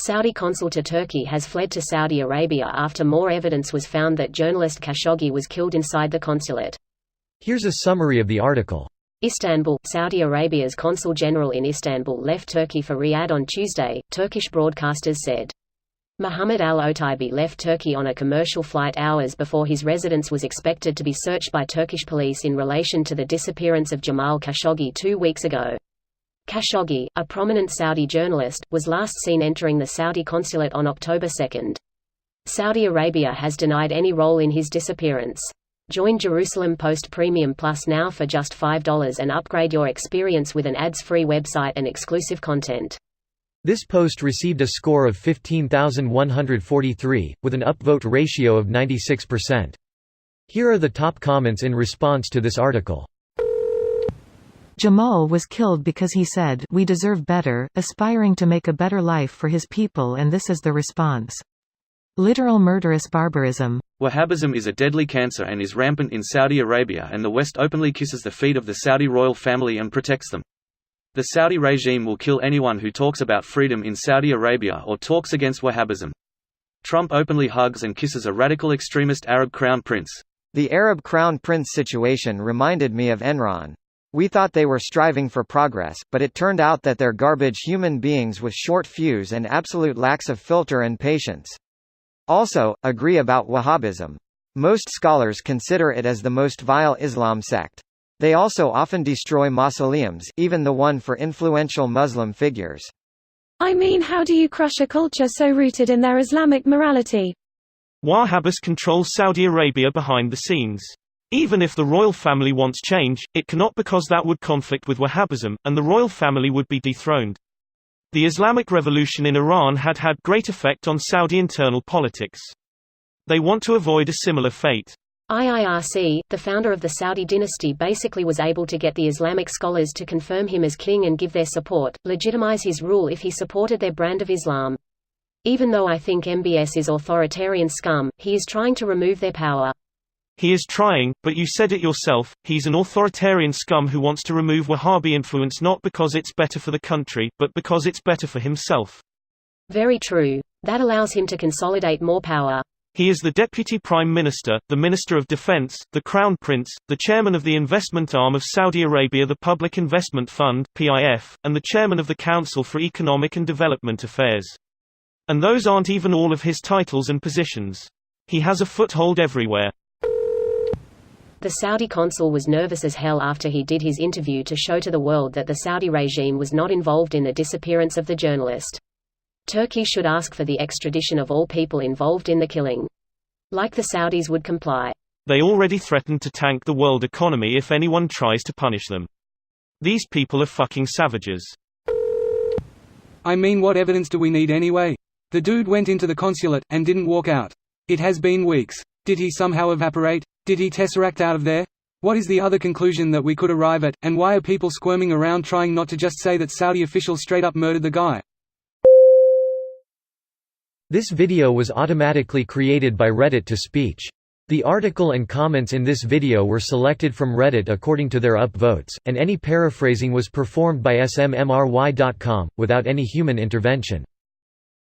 Saudi consul to Turkey has fled to Saudi Arabia after more evidence was found that journalist Khashoggi was killed inside the consulate. Here's a summary of the article. Istanbul, Saudi Arabia's consul general in Istanbul left Turkey for Riyadh on Tuesday, Turkish broadcasters said. Mohammed al-Otaibi left Turkey on a commercial flight hours before his residence was expected to be searched by Turkish police in relation to the disappearance of Jamal Khashoggi 2 weeks ago. Khashoggi, a prominent Saudi journalist, was last seen entering the Saudi consulate on October 2. Saudi Arabia has denied any role in his disappearance. Join Jerusalem Post Premium Plus now for just $5 and upgrade your experience with an ads-free website and exclusive content. This post received a score of 15,143, with an upvote ratio of 96%. Here are the top comments in response to this article. Jamal was killed because he said, "We deserve better," aspiring to make a better life for his people, and this is the response. Literal murderous barbarism. Wahhabism is a deadly cancer and is rampant in Saudi Arabia, and the West openly kisses the feet of the Saudi royal family and protects them. The Saudi regime will kill anyone who talks about freedom in Saudi Arabia or talks against Wahhabism. Trump openly hugs and kisses a radical extremist Arab crown prince. The Arab crown prince situation reminded me of Enron. We thought they were striving for progress, but it turned out that they're garbage human beings with short fuse and absolute lacks of filter and patience. Also, agree about Wahhabism. Most scholars consider it as the most vile Islam sect. They also often destroy mausoleums, even the one for influential Muslim figures. I mean, how do you crush a culture so rooted in their Islamic morality? Wahhabis control Saudi Arabia behind the scenes. Even if the royal family wants change, it cannot because that would conflict with Wahhabism, and the royal family would be dethroned. The Islamic Revolution in Iran had great effect on Saudi internal politics. They want to avoid a similar fate. IIRC, the founder of the Saudi dynasty, basically was able to get the Islamic scholars to confirm him as king and give their support, legitimize his rule if he supported their brand of Islam. Even though I think MBS is authoritarian scum, he is trying to remove their power. He is trying, but you said it yourself, he's an authoritarian scum who wants to remove Wahhabi influence not because it's better for the country, but because it's better for himself. Very true. That allows him to consolidate more power. He is the Deputy Prime Minister, the Minister of Defense, the Crown Prince, the Chairman of the investment arm of Saudi Arabia, the Public Investment Fund (PIF), and the Chairman of the Council for Economic and Development Affairs. And those aren't even all of his titles and positions. He has a foothold everywhere. The Saudi consul was nervous as hell after he did his interview to show to the world that the Saudi regime was not involved in the disappearance of the journalist. Turkey should ask for the extradition of all people involved in the killing. Like the Saudis would comply. They already threatened to tank the world economy if anyone tries to punish them. These people are fucking savages. I mean, what evidence do we need anyway? The dude went into the consulate, and didn't walk out. It has been weeks. Did he somehow evaporate? Did he tesseract out of there? What is the other conclusion that we could arrive at, and why are people squirming around trying not to just say that Saudi officials straight up murdered the guy? This video was automatically created by Reddit to speech. The article and comments in this video were selected from Reddit according to their upvotes, and any paraphrasing was performed by smry.com, without any human intervention.